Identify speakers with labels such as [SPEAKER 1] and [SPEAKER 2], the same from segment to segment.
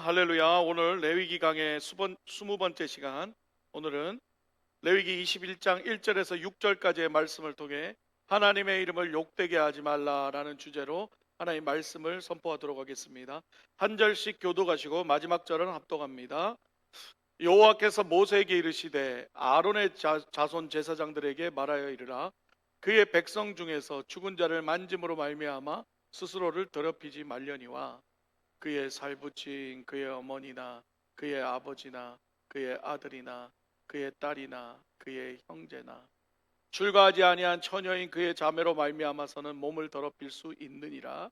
[SPEAKER 1] 할렐루야. 오늘 레위기 강의 20번째 시간. 오늘은 레위기 21장 1절에서 6절까지의 말씀을 통해 하나님의 이름을 욕되게 하지 말라라는 주제로 하나님의 말씀을 선포하도록 하겠습니다. 한 절씩 교독하시고 마지막 절은 합독합니다. 여호와께서 모세에게 이르시되 아론의 자손 제사장들에게 말하여 이르라. 그의 백성 중에서 죽은 자를 만짐으로 말미암아 스스로를 더럽히지 말려니와 그의 살부친 그의 어머니나 그의 아버지나 그의 아들이나 그의 딸이나 그의 형제나 출가하지 아니한 처녀인 그의 자매로 말미암아서는 몸을 더럽힐 수 있느니라.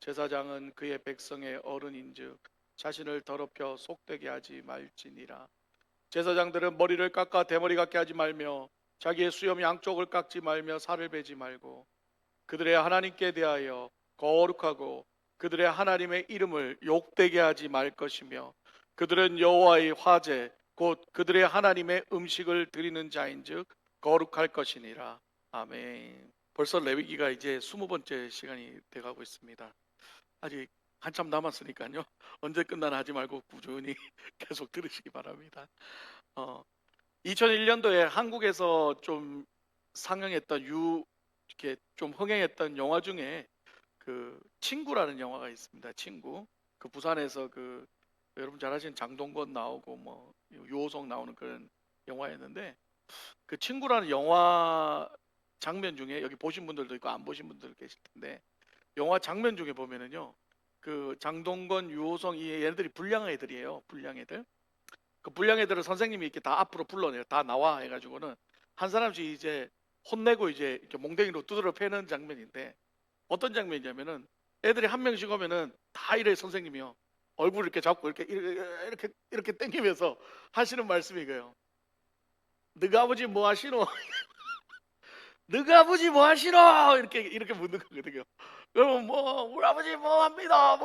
[SPEAKER 1] 제사장은 그의 백성의 어른인즉 자신을 더럽혀 속되게 하지 말지니라. 제사장들은 머리를 깎아 대머리 같게 하지 말며 자기의 수염 양쪽을 깎지 말며 살을 베지 말고 그들의 하나님께 대하여 거룩하고 그들의 하나님의 이름을 욕되게 하지 말 것이며 그들은 여호와의 화제 곧 그들의 하나님의 음식을 드리는 자인즉 거룩할 것이니라. 아멘. 벌써 레위기가 이제 20번째 시간이 돼가고 있습니다. 아직 한참 남았으니까요. 언제 끝나나 하지 말고 꾸준히 계속 들으시기 바랍니다. 2001년도에 한국에서 좀 상영했던 이렇게 좀 흥행했던 영화 중에 그 친구라는 영화가 있습니다. 친구. 그 부산에서 여러분 잘 아시는 장동건 나오고 뭐 유호성 나오는 그런 영화였는데 그 친구라는 영화 장면 중에 여기 보신 분들도 있고 안 보신 분들 계실 텐데 영화 장면 중에 보면은요. 그 장동건, 유호성 이 얘네들이 불량 애들이에요. 불량 애들. 그 불량 애들을 선생님이 이렇게 다 앞으로 불러내요. 다 나와 해가지고는 한 사람씩 이제 혼내고 이제 이렇게 몽댕이로 두드려 패는 장면인데 어떤 장면이냐면은 애들이 한 명씩 오면은 다 이래 선생님이요. 얼굴 이렇게 잡고 이렇게 당기면서 하시는 말씀이 이거예요. 너가 아버지 뭐 하시노? 너가 아버지 뭐 하시노? 이렇게 묻는 거거든요. 그러면 뭐 우리 아버지 뭐 합니다.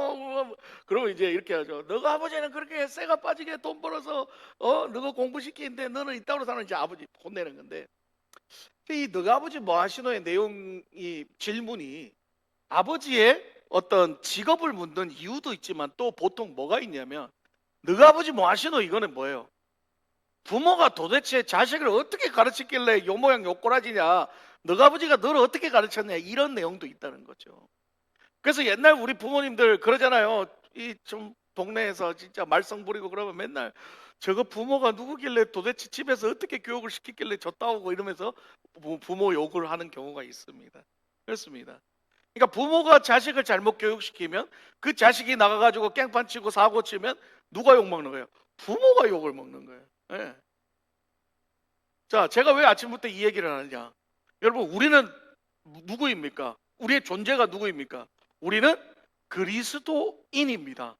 [SPEAKER 1] 그러면 이제 이렇게 하죠. 너가 아버지는 그렇게 쇠가 빠지게 돈 벌어서 너가 공부시키는데 너는 이따로 사는 이제 아버지 혼내는 건데 이 너가 아버지 뭐 하시노의 내용이 질문이 아버지의 어떤 직업을 묻는 이유도 있지만 또 보통 뭐가 있냐면 너가 아버지 뭐 하시노 이거는 뭐예요? 부모가 도대체 자식을 어떻게 가르쳤길래 요 모양 요 꼬라지냐 너가 아버지가 너를 어떻게 가르쳤냐 이런 내용도 있다는 거죠. 그래서 옛날 우리 부모님들 그러잖아요. 이 좀 동네에서 진짜 말썽 부리고 그러면 맨날 저거 부모가 누구길래 도대체 집에서 어떻게 교육을 시켰길래 저 따오고 이러면서 부모 욕을 하는 경우가 있습니다. 그렇습니다. 그러니까 부모가 자식을 잘못 교육시키면 그 자식이 나가가지고 깽판 치고 사고 치면 누가 욕먹는 거예요? 부모가 욕을 먹는 거예요. 네. 자, 제가 왜 아침부터 이 얘기를 하느냐? 여러분, 우리는 누구입니까? 우리의 존재가 누구입니까? 우리는 그리스도인입니다.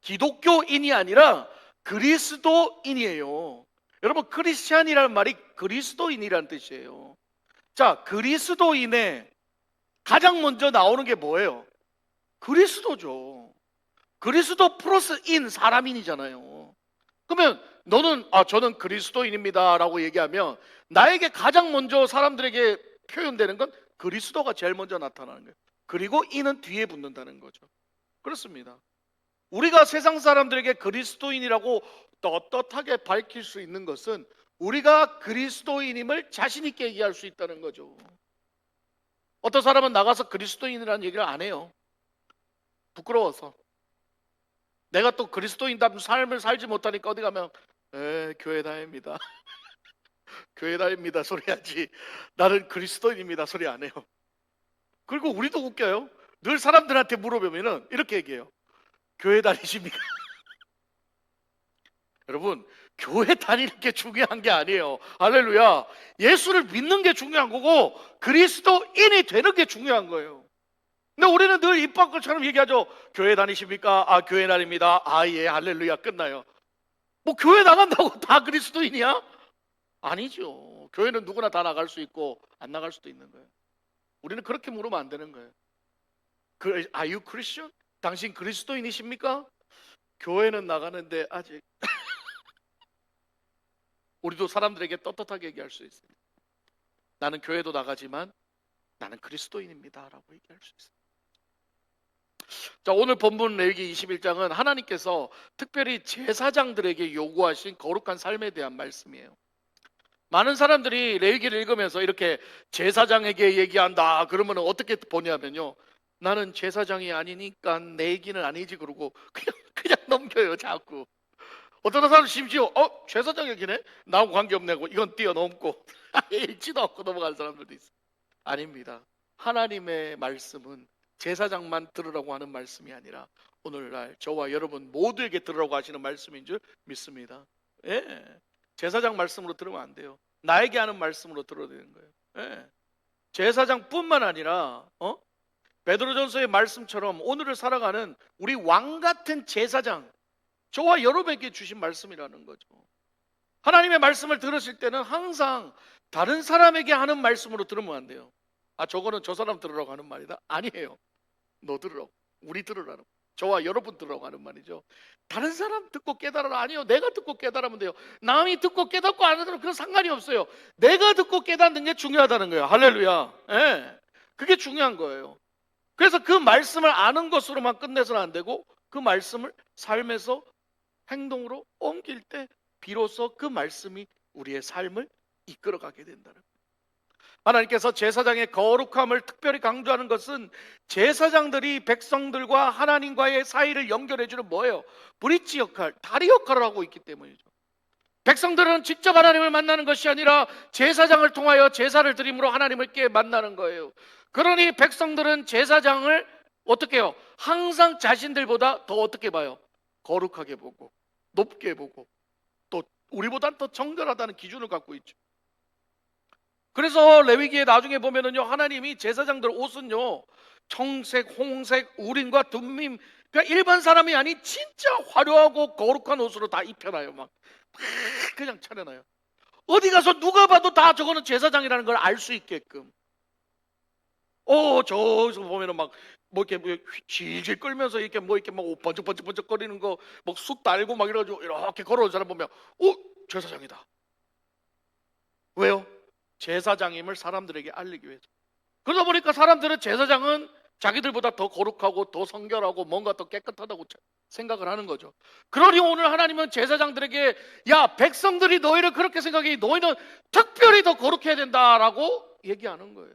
[SPEAKER 1] 기독교인이 아니라 그리스도인이에요. 여러분, 크리스찬이라는 말이 그리스도인이라는 뜻이에요. 자, 그리스도인의 가장 먼저 나오는 게 뭐예요? 그리스도죠. 그리스도 플러스 인 사람인이잖아요. 그러면 너는 저는 그리스도인입니다 라고 얘기하면 나에게 가장 먼저 사람들에게 표현되는 건 그리스도가 제일 먼저 나타나는 거예요. 그리고 인은 뒤에 붙는다는 거죠. 그렇습니다. 우리가 세상 사람들에게 그리스도인이라고 떳떳하게 밝힐 수 있는 것은 우리가 그리스도인임을 자신 있게 얘기할 수 있다는 거죠. 어떤 사람은 나가서 그리스도인이라는 얘기를 안 해요. 부끄러워서. 내가 또 그리스도인답은 삶을 살지 못하니까 어디 가면 교회 다닙니다. 교회 다닙니다 소리 하지. 나는 그리스도인입니다 소리 안 해요. 그리고 우리도 웃겨요. 늘 사람들한테 물어보면은 이렇게 얘기해요. 교회 다니십니까? 여러분, 교회 다니는 게 중요한 게 아니에요. 할렐루야. 예수를 믿는 게 중요한 거고 그리스도인이 되는 게 중요한 거예요. 근데 우리는 늘 입 밖을처럼 얘기하죠. 교회 다니십니까? 교회 다닙니다. 예, 할렐루야. 끝나요. 뭐 교회 나간다고 다 그리스도인이야? 아니죠. 교회는 누구나 다 나갈 수 있고 안 나갈 수도 있는 거예요. 우리는 그렇게 물으면 안 되는 거예요. Are you Christian? 당신 그리스도인이십니까? 교회는 나가는데 아직 우리도 사람들에게 떳떳하게 얘기할 수 있습니다. 나는 교회도 나가지만 나는 그리스도인입니다 라고 얘기할 수 있습니다. 자, 오늘 본문 레위기 21장은 하나님께서 특별히 제사장들에게 요구하신 거룩한 삶에 대한 말씀이에요. 많은 사람들이 레위기를 읽으면서 이렇게 제사장에게 얘기한다 그러면 어떻게 보냐면요, 나는 제사장이 아니니까 내 얘기는 아니지 그러고 그냥 넘겨요. 자꾸 어떤 사람은 심지어 제사장 얘기네? 나하고 관계없네 고 이건 뛰어넘고 읽지도 않고 넘어가는 사람들도 있어요. 아닙니다. 하나님의 말씀은 제사장만 들으라고 하는 말씀이 아니라 오늘날 저와 여러분 모두에게 들으라고 하시는 말씀인 줄 믿습니다. 예. 제사장 말씀으로 들으면 안 돼요. 나에게 하는 말씀으로 들어야 되는 거예요. 예. 제사장뿐만 아니라 베드로전서의 말씀처럼 오늘을 살아가는 우리 왕 같은 제사장, 저와 여러분에게 주신 말씀이라는 거죠. 하나님의 말씀을 들으실 때는 항상 다른 사람에게 하는 말씀으로 들으면 안 돼요. 저거는 저 사람 들으라고 하는 말이다. 아니에요. 너 들으라고, 우리 들으라고, 저와 여러분 들으라고 하는 말이죠. 다른 사람 듣고 깨달아라. 아니요, 내가 듣고 깨달으면 돼요. 남이 듣고 깨닫고 안 하면 그건 상관이 없어요. 내가 듣고 깨닫는 게 중요하다는 거예요. 할렐루야. 예. 그게 중요한 거예요. 그래서 그 말씀을 아는 것으로만 끝내서는 안 되고 그 말씀을 삶에서 행동으로 옮길 때 비로소 그 말씀이 우리의 삶을 이끌어가게 된다는 거예요. 하나님께서 제사장의 거룩함을 특별히 강조하는 것은 제사장들이 백성들과 하나님과의 사이를 연결해주는 뭐예요? 브릿지 역할, 다리 역할을 하고 있기 때문이죠. 백성들은 직접 하나님을 만나는 것이 아니라 제사장을 통하여 제사를 드림으로 하나님을 깨 만나는 거예요. 그러니 백성들은 제사장을 어떻게 해요? 항상 자신들보다 더 어떻게 봐요? 거룩하게 보고 높게 보고 또 우리보다 더 정결하다는 기준을 갖고 있죠. 그래서 레위기에 나중에 보면은요, 하나님이 제사장들 옷은요 청색, 홍색, 우린과 둠밈, 그러니까 일반 사람이 아닌 진짜 화려하고 거룩한 옷으로 다 입혀놔요. 막 그냥 차려놔요. 어디 가서 누가 봐도 다 저거는 제사장이라는 걸 알 수 있게끔. 저기서 보면은 막 뭐 이렇게 뭐 질질 끌면서 이렇게 뭐 이렇게 막 번쩍번쩍 거리는 거 막 쑥 달고 막 이래가지고 이렇게 걸어오는 사람 보면 제사장이다. 왜요? 제사장임을 사람들에게 알리기 위해서. 그러다 보니까 사람들은 제사장은 자기들보다 더 거룩하고 더 성결하고 뭔가 더 깨끗하다고 생각을 하는 거죠. 그러니 오늘 하나님은 제사장들에게 야, 백성들이 너희를 그렇게 생각해, 너희는 특별히 더 거룩해야 된다라고 얘기하는 거예요.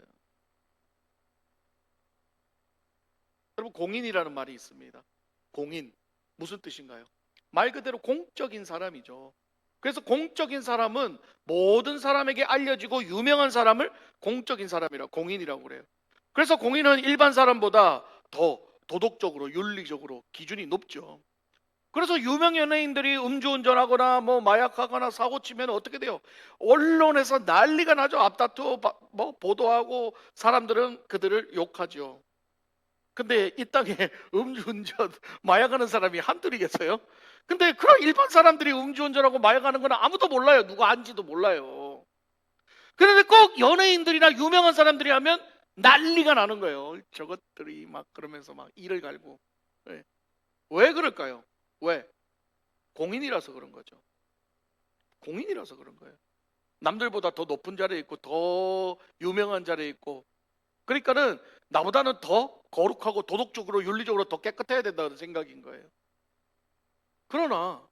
[SPEAKER 1] 여러분, 공인이라는 말이 있습니다. 공인, 무슨 뜻인가요? 말 그대로 공적인 사람이죠. 그래서 공적인 사람은 모든 사람에게 알려지고 유명한 사람을 공적인 사람이라 공인이라고 그래요. 그래서 공인은 일반 사람보다 더 도덕적으로 윤리적으로 기준이 높죠. 그래서 유명 연예인들이 음주운전하거나 뭐 마약하거나 사고 치면 어떻게 돼요? 언론에서 난리가 나죠. 앞다투 뭐 보도하고 사람들은 그들을 욕하죠. 근데 이 땅에 음주운전, 마약하는 사람이 한둘이겠어요? 근데 그런 일반 사람들이 음주운전하고 마약하는 건 아무도 몰라요. 누가 안지도 몰라요. 그런데 꼭 연예인들이나 유명한 사람들이 하면 난리가 나는 거예요. 저것들이 막 그러면서 막 이를 갈고. 왜 그럴까요? 왜? 공인이라서 그런 거죠. 공인이라서 그런 거예요. 남들보다 더 높은 자리에 있고 더 유명한 자리에 있고, 그러니까는 나보다는 더 거룩하고 도덕적으로 윤리적으로 더 깨끗해야 된다는 생각인 거예요. 그러나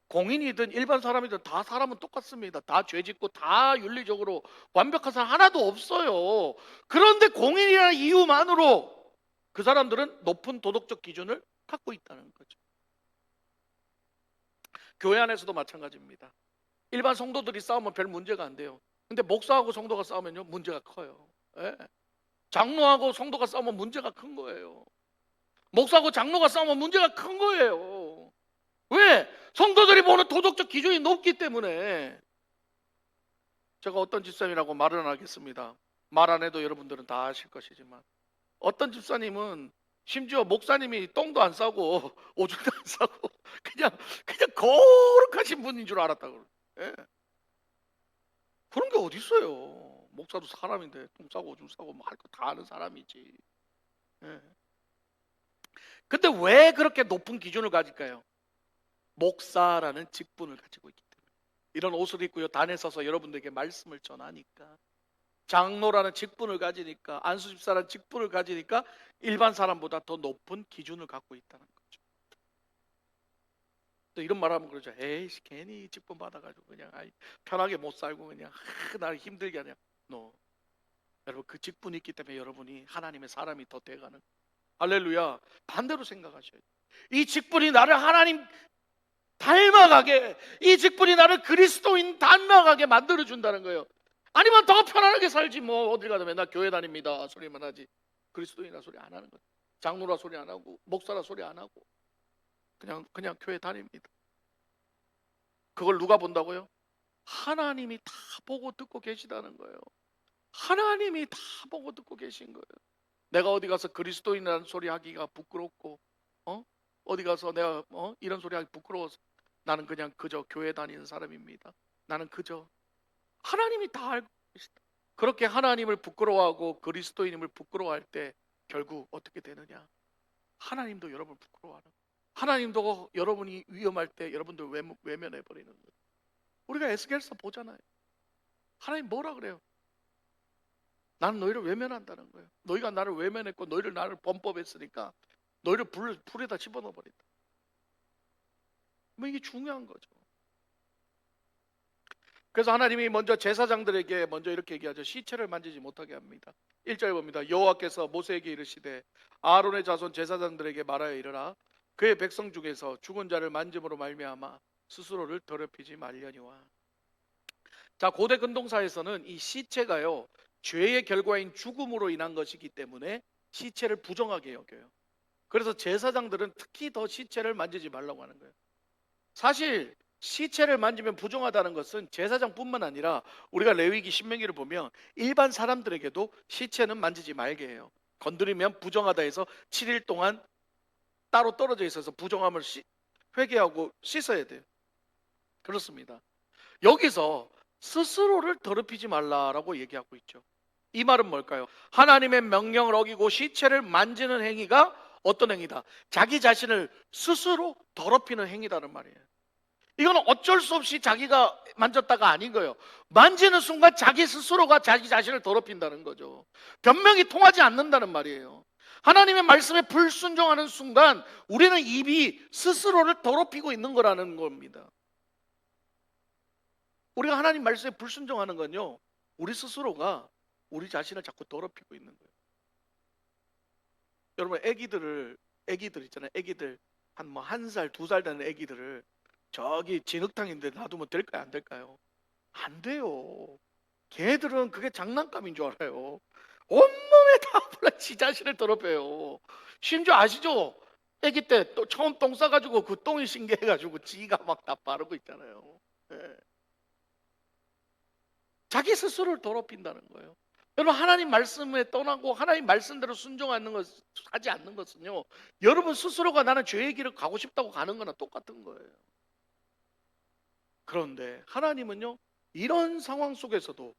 [SPEAKER 1] 공인이든 일반 사람이든 다 사람은 똑같습니다. 다 죄짓고 다 윤리적으로 완벽한 사람 하나도 없어요. 그런데 공인이라는 이유만으로 그 사람들은 높은 도덕적 기준을 갖고 있다는 거죠. 교회 안에서도 마찬가지입니다. 일반 성도들이 싸우면 별 문제가 안 돼요. 근데 목사하고 성도가 싸우면요 문제가 커요. 예. 장로하고 성도가 싸우면 문제가 큰 거예요. 목사하고 장로가 싸우면 문제가 큰 거예요. 왜? 성도들이 보는 도덕적 기준이 높기 때문에. 제가 어떤 집사님이라고 말은 안 하겠습니다. 말 안 해도 여러분들은 다 아실 것이지만, 어떤 집사님은 심지어 목사님이 똥도 안 싸고 오줌도 안 싸고 그냥 거룩하신 분인 줄 알았다고. 예. 그런 게 어디 있어요? 목사도 사람인데 똥 싸고 오줌 싸고 뭐 할 거 다 아는 사람이지. 예. 근데 왜 그렇게 높은 기준을 가질까요? 목사라는 직분을 가지고 있기 때문에. 이런 옷을 입고요 단에 서서 여러분들에게 말씀을 전하니까. 장로라는 직분을 가지니까, 안수집사라는 직분을 가지니까 일반 사람보다 더 높은 기준을 갖고 있다는 거죠. 또 이런 말하면 그러죠. 에이씨, 괜히 직분 받아가지고 그냥 편하게 못 살고 그냥 나를 힘들게 하냐. 여러분, 그 직분이 있기 때문에 여러분이 하나님의 사람이 더 돼가는. 할렐루야. 반대로 생각하셔야 돼요. 이 직분이 나를 하나님 닮아가게, 이 직분이 나를 그리스도인 닮아가게 만들어준다는 거예요. 아니면 더 편안하게 살지, 뭐 어딜 가도 맨날 교회 다닙니다 소리만 하지 그리스도인이라 소리 안 하는 거예요. 장로라 소리 안 하고 목사라 소리 안 하고 그냥 교회 다닙니다. 그걸 누가 본다고요? 하나님이 다 보고 듣고 계시다는 거예요. 하나님이 다 보고 듣고 계신 거예요. 내가 어디 가서 그리스도인이라는 소리 하기가 부끄럽고 어디 가서 내가 이런 소리 하기 부끄러워서 나는 그냥 그저 교회 다니는 사람입니다. 나는 그저 하나님이 다 알고 계시다. 그렇게 하나님을 부끄러워하고 그리스도인임을 부끄러워할 때 결국 어떻게 되느냐? 하나님도 여러분을 부끄러워하는 거예요. 하나님도 여러분이 위험할 때 여러분들 외면해 버리는 거예요. 우리가 에스겔서 보잖아요. 하나님 뭐라 그래요? 나는 너희를 외면한다는 거예요. 너희가 나를 외면했고 너희를 나를 범법했으니까 너희를 불에다 집어넣어 버린다. 뭐 이게 중요한 거죠. 그래서 하나님이 먼저 제사장들에게 먼저 이렇게 얘기하죠. 시체를 만지지 못하게 합니다. 1절 봅니다. 여호와께서 모세에게 이르시되 아론의 자손 제사장들에게 말하여 이르라. 그의 백성 중에서 죽은 자를 만짐으로 말미암아 스스로를 더럽히지 말려니와. 자, 고대 근동사에서는 이 시체가요, 죄의 결과인 죽음으로 인한 것이기 때문에 시체를 부정하게 여겨요. 그래서 제사장들은 특히 더 시체를 만지지 말라고 하는 거예요. 사실 시체를 만지면 부정하다는 것은 제사장뿐만 아니라 우리가 레위기 신명기를 보면 일반 사람들에게도 시체는 만지지 말게 해요. 건드리면 부정하다 해서 7일 동안 따로 떨어져 있어서 부정함을 회개하고 씻어야 돼요. 그렇습니다. 여기서 스스로를 더럽히지 말라라고 얘기하고 있죠. 이 말은 뭘까요? 하나님의 명령을 어기고 시체를 만지는 행위가 어떤 행위다? 자기 자신을 스스로 더럽히는 행위다는 말이에요. 이건 어쩔 수 없이 자기가 만졌다가 아닌 거예요. 만지는 순간 자기 스스로가 자기 자신을 더럽힌다는 거죠. 변명이 통하지 않는다는 말이에요. 하나님의 말씀에 불순종하는 순간 우리는 입이 스스로를 더럽히고 있는 거라는 겁니다. 우리가 하나님 말씀에 불순종하는 건요, 우리 스스로가 우리 자신을 자꾸 더럽히고 있는 거예요. 여러분, 애기들 있잖아요. 애기들 한 1살, 2살 되는 애기들을 저기 진흙탕인데 놔두면 될까요? 안 될까요? 안 돼요. 걔들은 그게 장난감인 줄 알아요. 온몸에 다 지 자신을 더럽혀요. 심지어 아시죠? 애기 때 또 처음 똥 싸가지고 그 똥이 신기해가지고 지가 막 다 바르고 있잖아요. 네. 자기 스스로를 더럽힌다는 거예요. 여러분, 하나님 말씀에 떠나고 하나님 말씀대로 하지 않는 것은요, 여러분 스스로가 나는 죄의 길을 가고 싶다고 가는 거나 똑같은 거예요. 그런데 하나님은요, 이런 상황 속에서도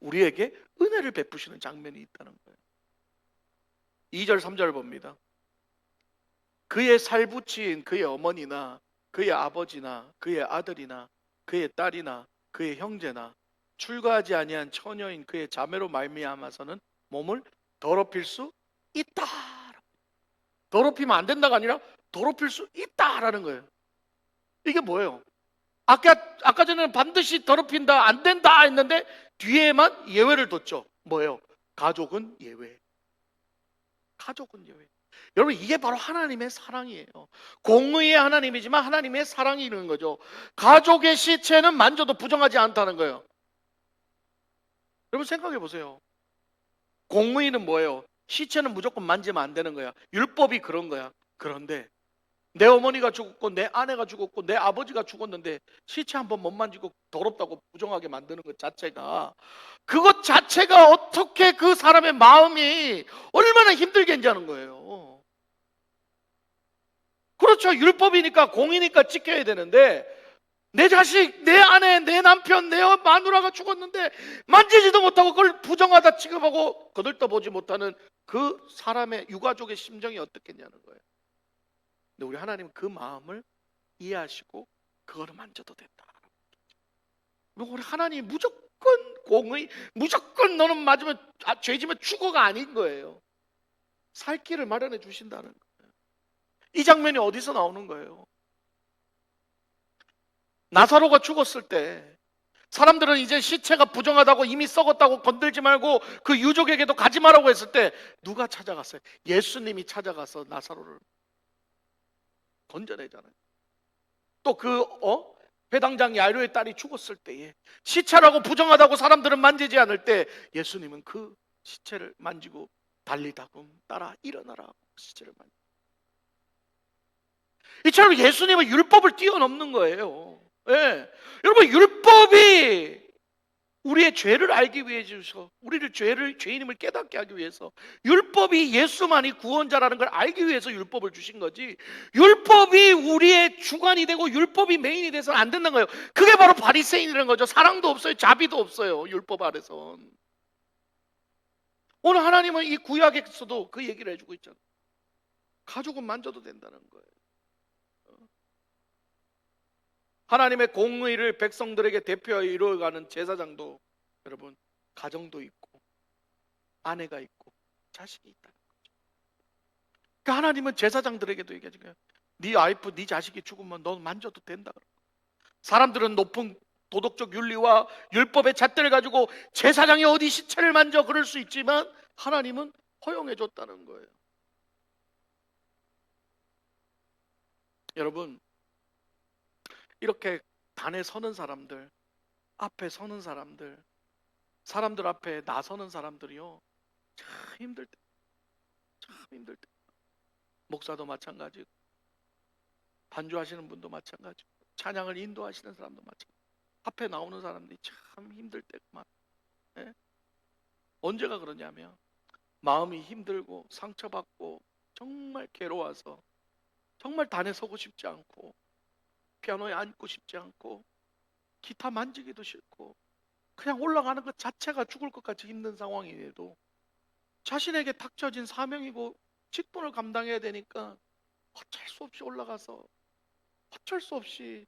[SPEAKER 1] 우리에게 은혜를 베푸시는 장면이 있다는 거예요. 2절 3절 봅니다. 그의 살부치인 그의 어머니나 그의 아버지나 그의 아들이나 그의 딸이나 그의 형제나 출가하지 아니한 처녀인 그의 자매로 말미암아서는 몸을 더럽힐 수 있다. 더럽히면 안 된다가 아니라 더럽힐 수 있다라는 거예요. 이게 뭐예요? 아까 전에는 반드시 더럽힌다, 안 된다 했는데 뒤에만 예외를 뒀죠. 뭐예요? 가족은 예외. 가족은 예외. 여러분, 이게 바로 하나님의 사랑이에요. 공의의 하나님이지만 하나님의 사랑이 있는 거죠. 가족의 시체는 만져도 부정하지 않다는 거예요. 여러분, 생각해 보세요. 공의는 뭐예요? 시체는 무조건 만지면 안 되는 거야. 율법이 그런 거야. 그런데 내 어머니가 죽었고 내 아내가 죽었고 내 아버지가 죽었는데 시체 한번 못 만지고 더럽다고 부정하게 만드는 것 자체가, 그것 자체가 어떻게 그 사람의 마음이 얼마나 힘들겠냐는 하는 거예요. 그렇죠. 율법이니까 공이니까 지켜야 되는데 내 자식, 내 아내, 내 남편, 내 마누라가 죽었는데 만지지도 못하고 그걸 부정하다 취급하고 거들떠보지 못하는 그 사람의 유가족의 심정이 어떻겠냐는 거예요. 근데 우리 하나님은 그 마음을 이해하시고 그거를 만져도 된다. 우리 하나님 무조건 공의, 무조건 너는 맞으면 죄지면 죽어가 아닌 거예요. 살 길을 마련해 주신다는 거예요. 이 장면이 어디서 나오는 거예요? 나사로가 죽었을 때 사람들은 이제 시체가 부정하다고, 이미 썩었다고 건들지 말고 그 유족에게도 가지 말라고 했을 때 누가 찾아갔어요? 예수님이 찾아가서 나사로를 건져내잖아요. 또 회당장 야이로의 딸이 죽었을 때에 시체라고 부정하다고 사람들은 만지지 않을 때 예수님은 그 시체를 만지고 달리다금 따라 일어나라 시체를 만지고. 이처럼 예수님은 율법을 뛰어넘는 거예요. 예. 여러분, 율법이 우리의 죄를 알기 위해서, 우리를 죄인임을 깨닫게 하기 위해서, 율법이 예수만이 구원자라는 걸 알기 위해서 율법을 주신 거지, 율법이 우리의 주관이 되고 율법이 메인이 돼서는 안 된다는 거예요. 그게 바로 바리새인이라는 거죠. 사랑도 없어요, 자비도 없어요, 율법 아래선. 오늘 하나님은 이 구약에서도 그 얘기를 해주고 있잖아요. 가족은 만져도 된다는 거예요. 하나님의 공의를 백성들에게 대표하여 이루어가는 제사장도 여러분 가정도 있고 아내가 있고 자식이 있다는 거죠. 그러니까 하나님은 제사장들에게도 얘기하는 거예요. 네 와이프, 네 자식이 죽으면 너 만져도 된다. 사람들은 높은 도덕적 윤리와 율법의 잣대를 가지고 제사장이 어디 시체를 만져 그럴 수 있지만 하나님은 허용해 줬다는 거예요. 여러분, 이렇게 단에 서는 사람들, 앞에 서는 사람들, 사람들 앞에 나서는 사람들이요, 참 힘들 때, 참 힘들 때. 목사도 마찬가지고, 반주하시는 분도 마찬가지고, 찬양을 인도하시는 사람도 마찬가지고, 앞에 나오는 사람들이 참 힘들 때만. 예? 언제가 그러냐면 마음이 힘들고 상처받고 정말 괴로워서 정말 단에 서고 싶지 않고 피아노에 앉고 싶지 않고 기타 만지기도 싫고 그냥 올라가는 것 자체가 죽을 것 같이 힘든 상황이에도 자신에게 닥쳐진 사명이고 직분을 감당해야 되니까 어쩔 수 없이 올라가서 어쩔 수 없이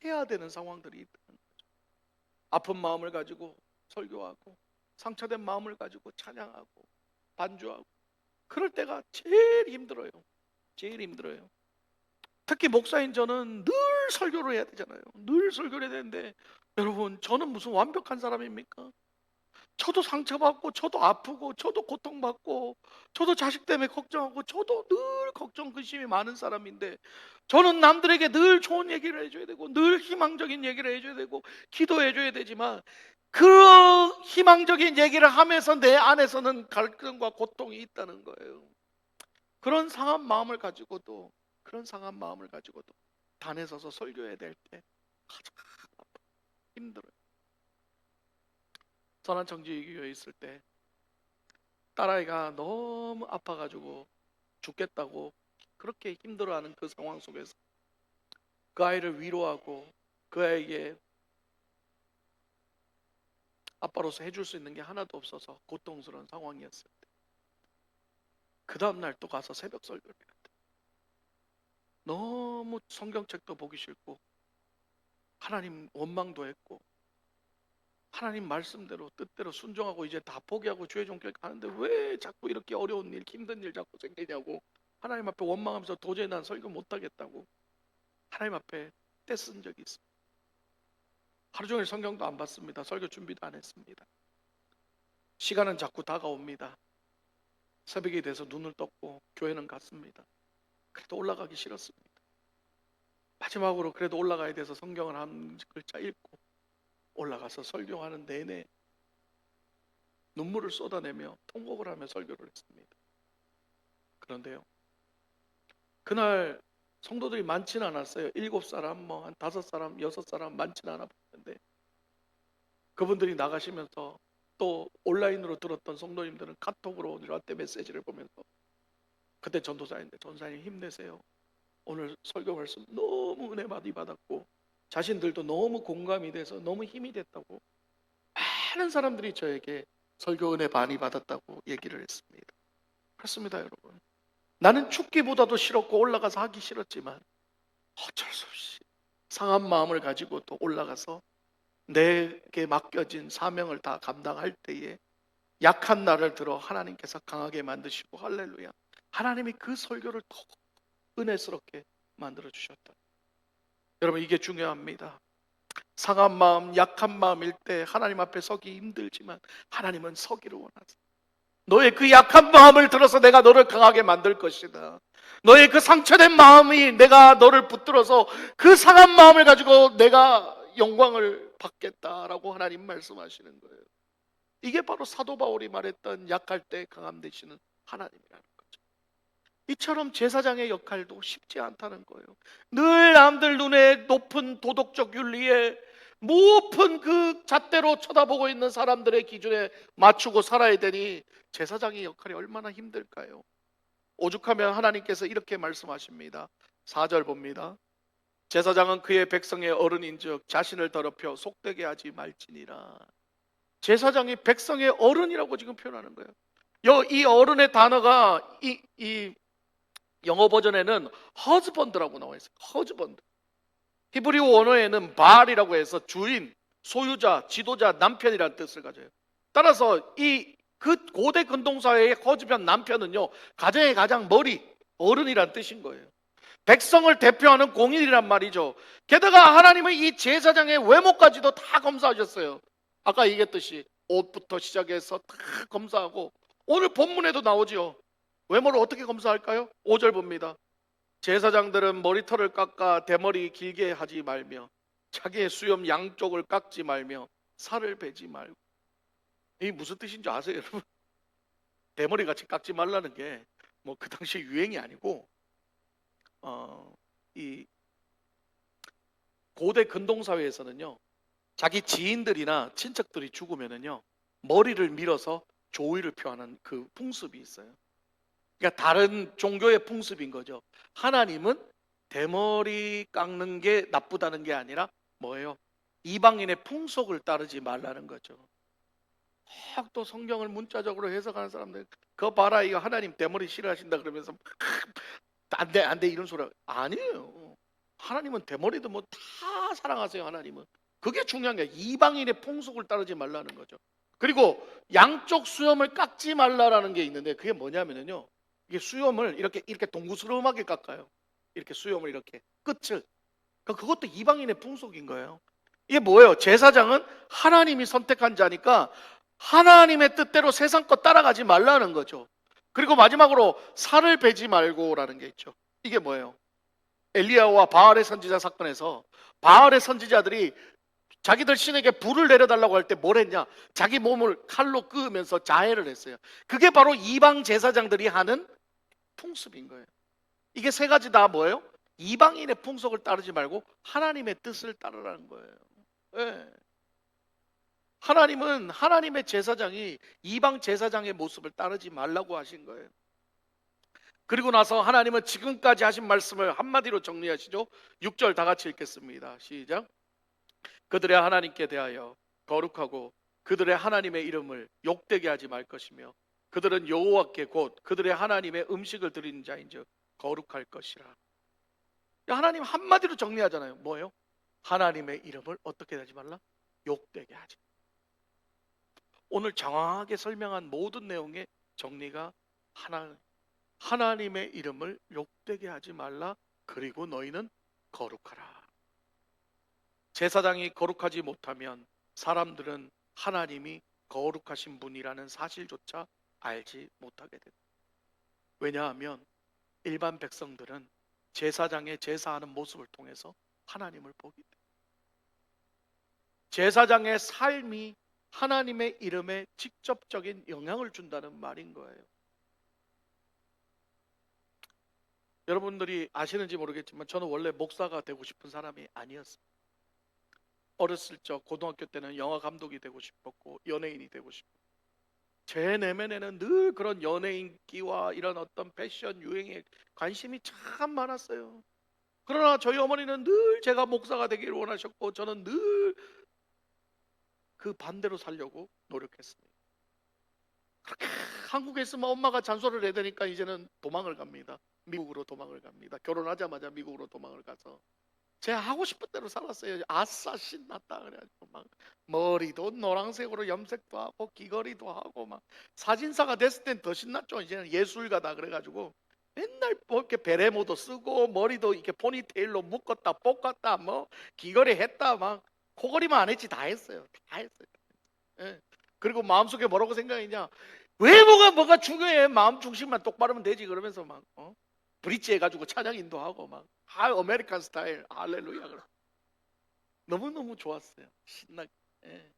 [SPEAKER 1] 해야 되는 상황들이 있다는 거죠. 아픈 마음을 가지고 설교하고 상처된 마음을 가지고 찬양하고 반주하고 그럴 때가 제일 힘들어요. 제일 힘들어요. 특히 목사인 저는 늘 설교를 해야 되잖아요. 늘 설교를 해야 되는데 여러분, 저는 무슨 완벽한 사람입니까? 저도 상처받고 저도 아프고 저도 고통받고 저도 자식 때문에 걱정하고 저도 늘 걱정 근심이 많은 사람인데 저는 남들에게 늘 좋은 얘기를 해줘야 되고 늘 희망적인 얘기를 해줘야 되고 기도해줘야 되지만 그 희망적인 얘기를 하면서 내 안에서는 갈등과 고통이 있다는 거예요. 그런 상한 마음을 가지고도 단에 서서 설교해야 될 때 가장 힘들어요. 선한청지교회에 있을 때 딸아이가 너무 아파가지고 죽겠다고 그렇게 힘들어하는 그 상황 속에서 그 아이를 위로하고 그 아이에게 아빠로서 해줄 수 있는 게 하나도 없어서 고통스러운 상황이었을 때 그 다음날 또 가서 새벽 설교를 해야 돼. 너무 성경책도 보기 싫고 하나님 원망도 했고 하나님 말씀대로 뜻대로 순종하고 이제 다 포기하고 주의 종길 가는데 왜 자꾸 이렇게 어려운 일, 힘든 일 자꾸 생기냐고 하나님 앞에 원망하면서 도저히 난 설교 못하겠다고 하나님 앞에 떼쓴 적이 있습니다. 하루 종일 성경도 안 봤습니다. 설교 준비도 안 했습니다. 시간은 자꾸 다가옵니다. 새벽이 돼서 눈을 떴고 교회는 갔습니다. 그래도 올라가기 싫었습니다. 마지막으로 그래도 올라가야 돼서 성경을 한 글자 읽고 올라가서 설교하는 내내 눈물을 쏟아내며 통곡을 하며 설교를 했습니다. 그런데요, 그날 성도들이 많지는 않았어요. 7사람, 한 5사람, 6사람 많지는 않아 보였는데 그분들이 나가시면서 또 온라인으로 들었던 성도님들은 카톡으로 저한테 메시지를 보면서 그때 전도사인데 전도사님 힘내세요. 오늘 설교 말씀 너무 은혜 많이 받았고 자신들도 너무 공감이 돼서 너무 힘이 됐다고 많은 사람들이 저에게 설교 은혜 많이 받았다고 얘기를 했습니다. 그렇습니다, 여러분. 나는 죽기보다도 싫었고 올라가서 하기 싫었지만 어쩔 수 없이 상한 마음을 가지고 또 올라가서 내게 맡겨진 사명을 다 감당할 때에 약한 나를 들어 하나님께서 강하게 만드시고, 할렐루야, 하나님이 그 설교를 더 은혜스럽게 만들어 주셨다. 여러분, 이게 중요합니다. 상한 마음, 약한 마음일 때 하나님 앞에 서기 힘들지만 하나님은 서기를 원하세요. 너의 그 약한 마음을 들어서 내가 너를 강하게 만들 것이다. 너의 그 상처된 마음이 내가 너를 붙들어서 그 상한 마음을 가지고 내가 영광을 받겠다라고 하나님 말씀하시는 거예요. 이게 바로 사도 바울이 말했던 약할 때 강함 되시는 하나님이라는 거죠. 이처럼 제사장의 역할도 쉽지 않다는 거예요. 늘 남들 눈에 높은 도덕적 윤리에 높은 그 잣대로 쳐다보고 있는 사람들의 기준에 맞추고 살아야 되니 제사장의 역할이 얼마나 힘들까요? 오죽하면 하나님께서 이렇게 말씀하십니다. 4절 봅니다. 제사장은 그의 백성의 어른인즉 자신을 더럽혀 속되게 하지 말지니라. 제사장이 백성의 어른이라고 지금 표현하는 거예요. 이 어른의 단어가 이 영어 버전에는 husband라고 나와 있어요. husband. 히브리 원어에는 발이라고 해서 주인, 소유자, 지도자, 남편이라는 뜻을 가져요. 따라서 그 고대 근동사회의 husband, 남편은요, 가정의 가장 머리, 어른이란 뜻인 거예요. 백성을 대표하는 공인이란 말이죠. 게다가 하나님은 이 제사장의 외모까지도 다 검사하셨어요. 아까 얘기했듯이 옷부터 시작해서 다 검사하고, 오늘 본문에도 나오죠. 외모를 어떻게 검사할까요? 5절 봅니다. 제사장들은 머리털을 깎아 대머리 길게 하지 말며 자기의 수염 양쪽을 깎지 말며 살을 베지 말고. 이게 무슨 뜻인지 아세요, 여러분? 대머리 같이 깎지 말라는 게 뭐 그 당시 유행이 아니고, 이 고대 근동사회에서는요, 자기 지인들이나 친척들이 죽으면은요, 머리를 밀어서 조의를 표하는 그 풍습이 있어요. 그러니까 다른 종교의 풍습인 거죠. 하나님은 대머리 깎는 게 나쁘다는 게 아니라 뭐예요? 이방인의 풍속을 따르지 말라는 거죠. 또 성경을 문자적으로 해석하는 사람들, 그거 봐라, 이거 하나님 대머리 싫어하신다 그러면서 안돼 안돼 이런 소리. 아니에요. 하나님은 대머리도 뭐 다 사랑하세요. 하나님은 그게 중요한 게 이방인의 풍속을 따르지 말라는 거죠. 그리고 양쪽 수염을 깎지 말라라는 게 있는데, 그게 뭐냐면요, 이게 수염을 이렇게 동구스름하게 깎아요. 이렇게 수염을 이렇게 끝을. 그것도 이방인의 풍속인 거예요. 이게 뭐예요? 제사장은 하나님이 선택한 자니까 하나님의 뜻대로 세상 것 따라가지 말라는 거죠. 그리고 마지막으로 살을 베지 말고라는 게 있죠. 이게 뭐예요? 엘리야와 바알의 선지자 사건에서 바알의 선지자들이 자기들 신에게 불을 내려달라고 할 때 뭘 했냐? 자기 몸을 칼로 끄으면서 자해를 했어요. 그게 바로 이방 제사장들이 하는 풍습인 거예요. 이게 세 가지 다 뭐예요? 이방인의 풍속을 따르지 말고 하나님의 뜻을 따르라는 거예요. 네. 하나님은 하나님의 제사장이 이방 제사장의 모습을 따르지 말라고 하신 거예요. 그리고 나서 하나님은 지금까지 하신 말씀을 한마디로 정리하시죠. 6절 다 같이 읽겠습니다. 시작. 그들의 하나님께 대하여 거룩하고 그들의 하나님의 이름을 욕되게 하지 말 것이며 그들은 여호와께 곧 그들의 하나님의 음식을 드리는 자인즉 거룩할 것이라. 하나님 한마디로 정리하잖아요. 뭐예요? 하나님의 이름을 어떻게 하지 말라? 욕되게 하지. 오늘 장황하게 설명한 모든 내용의 정리가 하나님의 이름을 욕되게 하지 말라. 그리고 너희는 거룩하라. 제사장이 거룩하지 못하면 사람들은 하나님이 거룩하신 분이라는 사실조차 알지 못하게 됩니다. 왜냐하면 일반 백성들은 제사장의 제사하는 모습을 통해서 하나님을 보기 때문에, 제사장의 삶이 하나님의 이름에 직접적인 영향을 준다는 말인 거예요. 여러분들이 아시는지 모르겠지만 저는 원래 목사가 되고 싶은 사람이 아니었습니다. 어렸을 적 고등학교 때는 영화 감독이 되고 싶었고 연예인이 되고 싶었고, 제 내면에는 늘 그런 연예인기와 이런 어떤 패션 유행에 관심이 참 많았어요. 그러나 저희 어머니는 늘 제가 목사가 되기를 원하셨고 저는 늘 그 반대로 살려고 노력했습니다. 그렇게 한국에 있으면 엄마가 잔소리를 해야 되니까 이제는 도망을 갑니다. 미국으로 도망을 갑니다. 결혼하자마자 미국으로 도망을 가서 제가 하고 싶은 대로 살았어요. 아싸 신났다 그래가지고 막 머리도 노란색으로 염색도 하고 귀걸이도 하고 막 사진사가 됐을 땐 더 신났죠. 이제는 예술가다 그래가지고 맨날 뭐 이렇게 베레모도 쓰고 머리도 이렇게 포니테일로 묶었다 볶았다 뭐 귀걸이 했다 막 코걸이만 안 했지 다 했어요. 다 했어요. 예. 그리고 마음속에 뭐라고 생각했냐? 외모가 뭐가 중요해? 마음 중심만 똑바르면 되지 그러면서 막 브릿지 해가지고 찬양 인도하고 막 아메리칸 스타일 할렐루야 그래. 너무너무 좋았어요. 신나게. 예.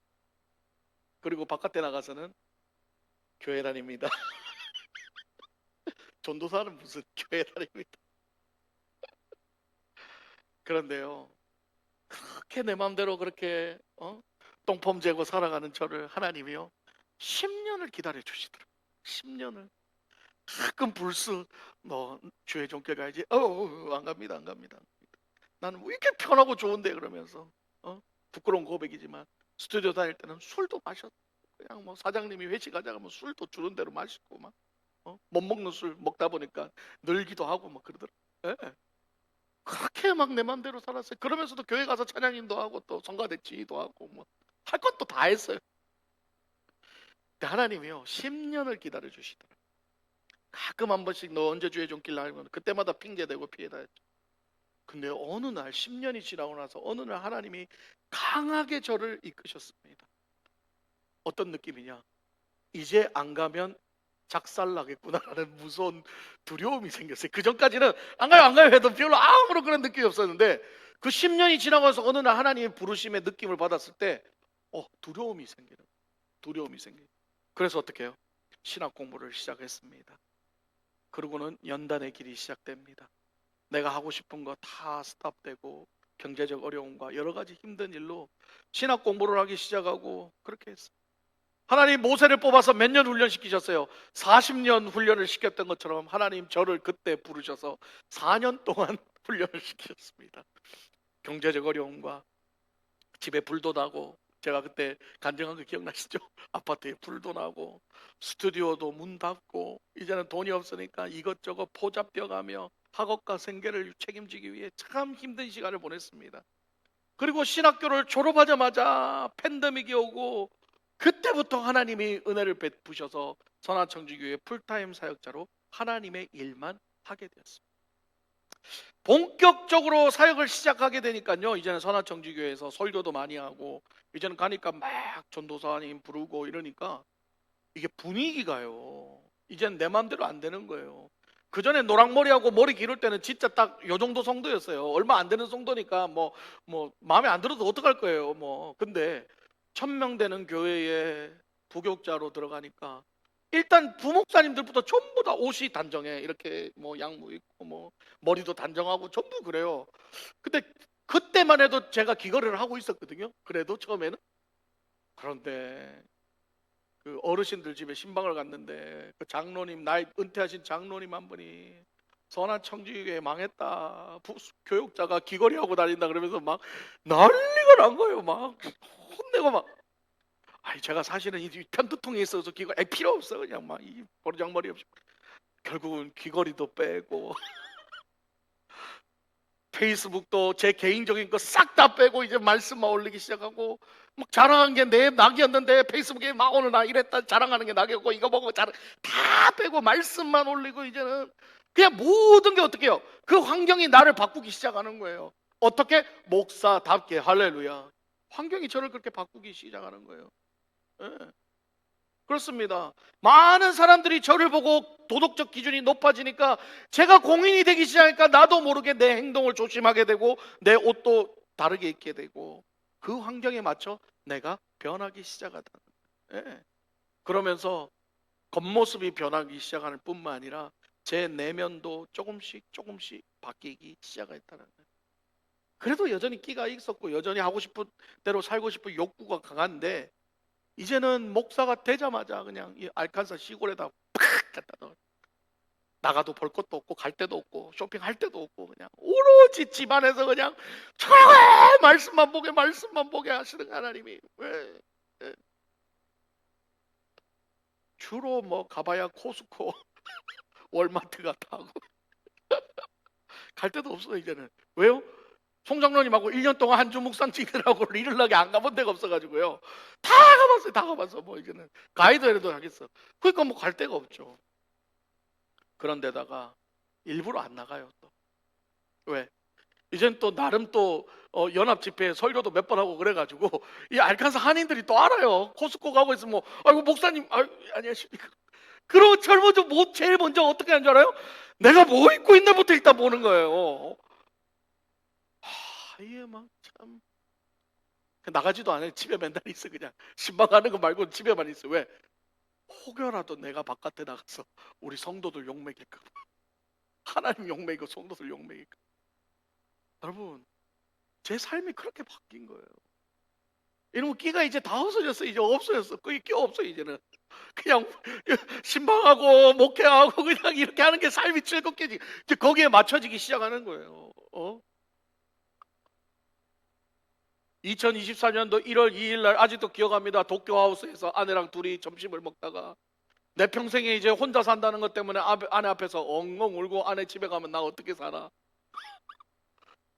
[SPEAKER 1] 그리고 바깥에 나가서는 교회 다닙니다. 전도사는 무슨 교회 다닙니다. 그런데요, 그렇게 내 마음대로 그렇게 똥폼 재고 살아가는 저를 하나님이요 10년을 기다려 주시더라고요. 10년을. 가끔 불쑥 너 주의 종교 가야지. 안 갑니다, 안 갑니다. 나는 왜 이렇게 편하고 좋은데 그러면서 부끄러운 고백이지만 스튜디오 다닐 때는 술도 마셨고 그냥 뭐 사장님이 회식하자고 하면 술도 주는 대로 마시고 막 못 먹는 술 먹다 보니까 늘기도 하고 막 그러더라고요. 예. 그렇게 막 내 맘대로 살았어요. 그러면서도 교회 가서 찬양인도 하고 또 성가대 지휘도 하고 뭐 할 것도 다 했어요. 근데 하나님이요 10년을 기다려 주시더라고요. 가끔 한 번씩 너 언제 주의 종길 나가면 그때마다 핑계대고 피해다 했죠. 근데 어느 날 10년이 지나고 나서 어느 날 하나님이 강하게 저를 이끄셨습니다. 어떤 느낌이냐? 이제 안 가면 작살나겠구나라는 무서운 두려움이 생겼어요. 그 전까지는 안 가요 안 가요 해도 별로 아무런 그런 느낌이 없었는데 그 10년이 지나고 나서 어느 날 하나님의 부르심의 느낌을 받았을 때 두려움이 생기는 거예요. 두려움이 생겨요. 그래서 어떻게 해요? 신학 공부를 시작했습니다. 그러고는 연단의 길이 시작됩니다. 내가 하고 싶은 거 다 스탑되고 경제적 어려움과 여러 가지 힘든 일로 신학 공부를 하기 시작하고 그렇게 했어요. 하나님 모세를 뽑아서 몇 년 훈련시키셨어요? 40년 훈련을 시켰던 것처럼 하나님 저를 그때 부르셔서 4년 동안 훈련을 시키셨습니다. 경제적 어려움과 집에 불도 나고 제가 그때 간증한 거 기억나시죠? 아파트에 불도 나고 스튜디오도 문 닫고 이제는 돈이 없으니까 이것저것 포잡혀가며 학업과 생계를 책임지기 위해 참 힘든 시간을 보냈습니다. 그리고 신학교를 졸업하자마자 팬데믹이 오고 그때부터 하나님이 은혜를 베푸셔서 선한청주교회 풀타임 사역자로 하나님의 일만 하게 되었습니다. 본격적으로 사역을 시작하게 되니까요 이제는 선한청주교회에서 설교도 많이 하고 이제는 가니까 막 전도사님 부르고 이러니까 이게 분위기가요 이제는 내 마음대로 안 되는 거예요. 그 전에 노랑머리하고 머리 기를 때는 진짜 딱 요 정도 성도였어요. 얼마 안 되는 성도니까 뭐 마음에 안 들어도 어떡할 거예요. 근데 1000명 되는 교회에 부교육자로 들어가니까 일단 부목사님들부터 전부 다 옷이 단정해. 이렇게 양무 입고 머리도 단정하고 전부 그래요. 근데 그때만 해도 제가 귀걸이를 하고 있었거든요. 그래도 처음에는. 그런데 그 어르신들 집에 신방을 갔는데 그 장로님 나이 은퇴하신 장로님 한 분이 선한청주교회 망했다. 교육자가 귀걸이하고 다닌다 그러면서 막 난리가 난 거예요. 막 혼내고 막. 아니 제가 사실은 이 편두통에 있어서 귀걸이 필요 없어 그냥 막 이 버르장머리 없이 결국은 귀걸이도 빼고 페이스북도 제 개인적인 거 싹 다 빼고 이제 말씀만 올리기 시작하고 막 자랑한 게 내 낙이었는데 페이스북에 막 오늘 나 이랬다 자랑하는 게 낙이었고 이거 보고 자랑 다 빼고 말씀만 올리고 이제는 그냥 모든 게 어떻게 해요? 그 환경이 나를 바꾸기 시작하는 거예요. 어떻게? 목사답게 할렐루야. 환경이 저를 그렇게 바꾸기 시작하는 거예요. 네. 그렇습니다. 많은 사람들이 저를 보고 도덕적 기준이 높아지니까 제가 공인이 되기 시작하니까 나도 모르게 내 행동을 조심하게 되고 내 옷도 다르게 입게 되고 그 환경에 맞춰 내가 변하기 시작하다. 예. 그러면서 겉모습이 변하기 시작하는 뿐만 아니라 제 내면도 조금씩 바뀌기 시작했다는 거예요. 그래도 여전히 끼가 있었고 여전히 하고 싶은 대로 살고 싶은 욕구가 강한데 이제는 목사가 되자마자 그냥 이 알칸사 시골에다 팍 갖다 넣어. 나가도 볼 것도 없고 갈 데도 없고 쇼핑할 데도 없고 그냥 오로지 집안에서 그냥 천하의 말씀만 보게 하시는 하나님이 왜? 예. 주로 가봐야 코스코 월마트 같아 하고 갈 데도 없어 이제는. 왜요? 총장로님하고 1년 동안 한 주 묵상 찍으라고 리를락에 안 가본 데가 없어가지고요. 다 가봤어요. 다 가봤어. 뭐 이제는 가이드라도 하겠어. 그러니까 뭐 갈 데가 없죠. 그런데다가 일부러 안 나가요. 또 왜? 이젠 또 나름 또 연합 집회 설교도 몇 번 하고 그래가지고 이 알칸사 한인들이 또 알아요. 코스코 가고 있으면 뭐, 아이고 목사님, 안녕하십니까. 그러고 젊어져 뭐 제일 먼저 어떻게 하는 줄 알아요? 내가 뭐 입고 있나부터 일단 보는 거예요. 이게 막 참 나가지도 않아요. 집에 맨날 있어. 그냥 신방 가는 거 말고 집에만 있어. 왜? 혹여라도 내가 바깥에 나가서 우리 성도들 욕먹일까 봐. 하나님 욕먹이고 성도들 욕먹일까 봐. 여러분, 제 삶이 그렇게 바뀐 거예요. 이러면 끼가 이제 다 없어졌어. 이제 없어졌어. 거의 끼 없어. 이제는 그냥 신방하고 목회하고 그냥 이렇게 하는 게 삶이 즐겁게 이제 거기에 맞춰지기 시작하는 거예요. 2024년도 1월 2일 날 아직도 기억합니다. 도쿄하우스에서 아내랑 둘이 점심을 먹다가 내 평생에 이제 혼자 산다는 것 때문에 아내 앞에서 엉엉 울고 아내 집에 가면 나 어떻게 살아?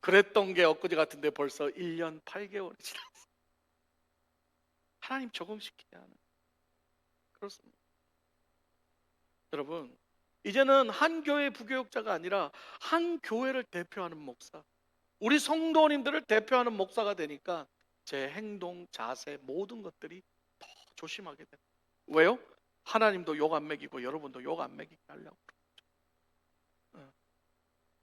[SPEAKER 1] 그랬던 게 엊그제 같은데 벌써 1년 8개월이 지났어요. 하나님 적응시켜야 하는. 그렇습니다. 여러분, 이제는 한 교회 부교육자가 아니라 한 교회를 대표하는 목사, 우리 성도님들을 대표하는 목사가 되니까 제 행동, 자세, 모든 것들이 더 조심하게 됩니다. 왜요? 하나님도 욕 안 먹이고 여러분도 욕 안 먹이게 하려고.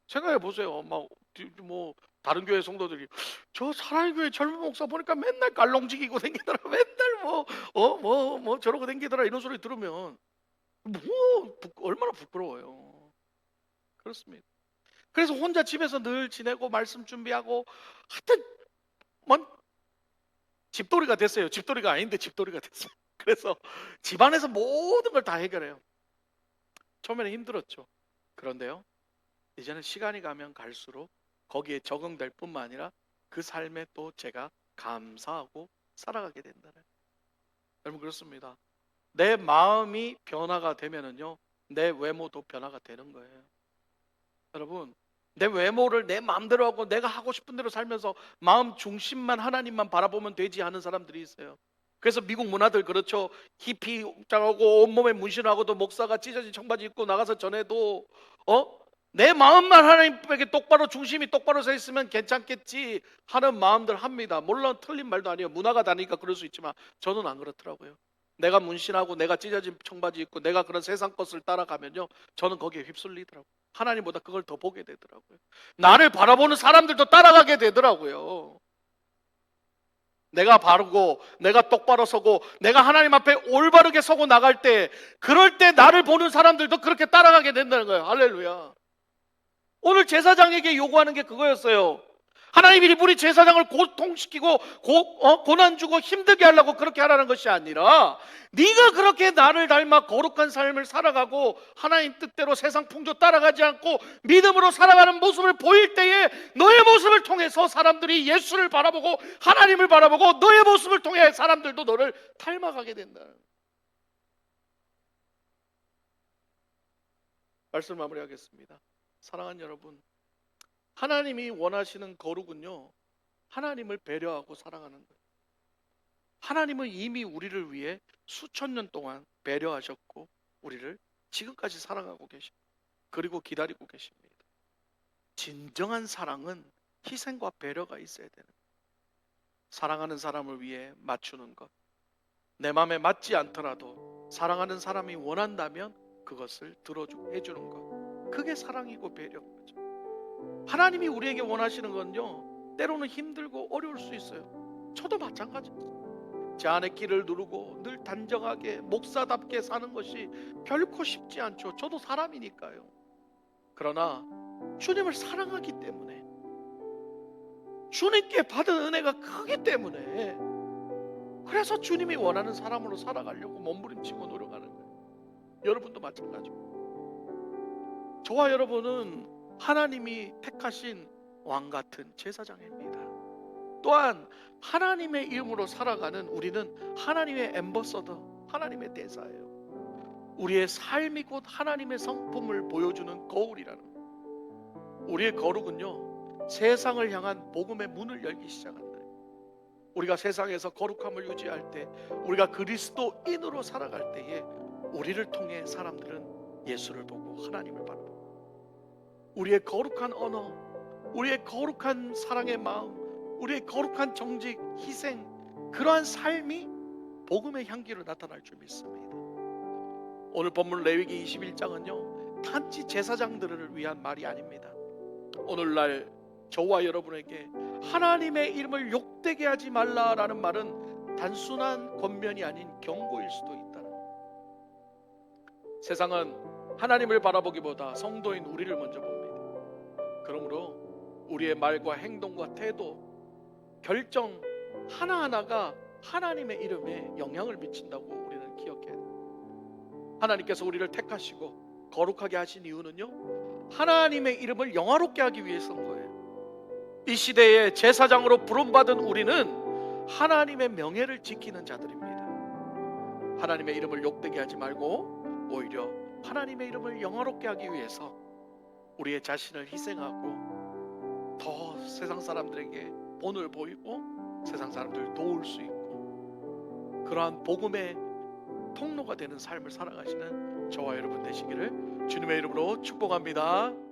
[SPEAKER 1] 생각해 보세요. 뭐 다른 교회 성도들이 저 사랑의 교회 젊은 목사 보니까 맨날 깔롱지기고 댕기더라. 맨날 뭐 저러고 댕기더라. 이런 소리 들으면 얼마나 부끄러워요. 그렇습니다. 그래서 혼자 집에서 늘 지내고 말씀 준비하고 하여튼 집돌이가 됐어요. 집돌이가 아닌데 집돌이가 됐어요. 그래서 집안에서 모든 걸 다 해결해요. 처음에는 힘들었죠. 그런데요, 이제는 시간이 가면 갈수록 거기에 적응될 뿐만 아니라 그 삶에 또 제가 감사하고 살아가게 된다는. 여러분, 그렇습니다. 내 마음이 변화가 되면은요, 내 외모도 변화가 되는 거예요. 여러분, 내 외모를 내 마음대로 하고 내가 하고 싶은 대로 살면서 마음 중심만 하나님만 바라보면 되지 하는 사람들이 있어요. 그래서 미국 문화들 그렇죠. 히피 옷장하고 온몸에 문신하고도 목사가 찢어진 청바지 입고 나가서 전해도 내 마음만 하나님에게 똑바로 중심이 똑바로 서 있으면 괜찮겠지 하는 마음들 합니다. 물론 틀린 말도 아니에요. 문화가 다르니까 그럴 수 있지만 저는 안 그렇더라고요. 내가 문신하고 내가 찢어진 청바지 입고 내가 그런 세상 것을 따라가면요, 저는 거기에 휩쓸리더라고요. 하나님보다 그걸 더 보게 되더라고요. 나를 바라보는 사람들도 따라가게 되더라고요. 내가 바르고 내가 똑바로 서고 내가 하나님 앞에 올바르게 서고 나갈 때, 그럴 때 나를 보는 사람들도 그렇게 따라가게 된다는 거예요. 할렐루야. 오늘 제사장에게 요구하는 게 그거였어요. 하나님이 우리 제사장을 고통시키고 고난 주고 힘들게 하려고 그렇게 하라는 것이 아니라, 네가 그렇게 나를 닮아 거룩한 삶을 살아가고 하나님 뜻대로 세상 풍조 따라가지 않고 믿음으로 살아가는 모습을 보일 때에 너의 모습을 통해서 사람들이 예수를 바라보고 하나님을 바라보고 너의 모습을 통해 사람들도 너를 닮아가게 된다. 말씀 마무리하겠습니다. 사랑하는 여러분, 하나님이 원하시는 거룩은요, 하나님을 배려하고 사랑하는 거예요. 하나님은 이미 우리를 위해 수천 년 동안 배려하셨고 우리를 지금까지 사랑하고 계십니다. 그리고 기다리고 계십니다. 진정한 사랑은 희생과 배려가 있어야 되는 거예요. 사랑하는 사람을 위해 맞추는 것, 내 마음에 맞지 않더라도 사랑하는 사람이 원한다면 그것을 들어주고 해주는 것, 그게 사랑이고 배려인 거죠. 하나님이 우리에게 원하시는 건요, 때로는 힘들고 어려울 수 있어요. 저도 마찬가지입니다. 제 안의 길을 누르고 늘 단정하게 목사답게 사는 것이 결코 쉽지 않죠. 저도 사람이니까요. 그러나 주님을 사랑하기 때문에, 주님께 받은 은혜가 크기 때문에, 그래서 주님이 원하는 사람으로 살아가려고 몸부림치고 노력하는 거예요. 여러분도 마찬가지고, 저와 여러분은 하나님이 택하신 왕같은 제사장입니다. 또한 하나님의 이름으로 살아가는 우리는 하나님의 앰버서더, 하나님의 대사예요. 우리의 삶이 곧 하나님의 성품을 보여주는 거울이라는 거예요. 우리의 거룩은요, 세상을 향한 복음의 문을 열기 시작한다. 우리가 세상에서 거룩함을 유지할 때, 우리가 그리스도인으로 살아갈 때에 우리를 통해 사람들은 예수를 보고 하나님을 바라보고, 우리의 거룩한 언어, 우리의 거룩한 사랑의 마음, 우리의 거룩한 정직, 희생, 그러한 삶이 복음의 향기로 나타날 줄 믿습니다. 오늘 본문 레위기 21장은요 단지 제사장들을 위한 말이 아닙니다. 오늘날 저와 여러분에게 하나님의 이름을 욕되게 하지 말라라는 말은 단순한 권면이 아닌 경고일 수도 있다는 것. 세상은 하나님을 바라보기보다 성도인 우리를 먼저 봅니다. 그러므로 우리의 말과 행동과 태도, 결정 하나하나가 하나님의 이름에 영향을 미친다고 우리는 기억해야 돼요. 하나님께서 우리를 택하시고 거룩하게 하신 이유는요, 하나님의 이름을 영화롭게 하기 위해서인 거예요. 이 시대에 제사장으로 부름받은 우리는 하나님의 명예를 지키는 자들입니다. 하나님의 이름을 욕되게 하지 말고 오히려 하나님의 이름을 영화롭게 하기 위해서 우리의 자신을 희생하고 더 세상 사람들에게 본을 보이고 세상 사람들을 도울 수 있고 그러한 복음의 통로가 되는 삶을 살아가시는 저와 여러분 되시기를 주님의 이름으로 축복합니다.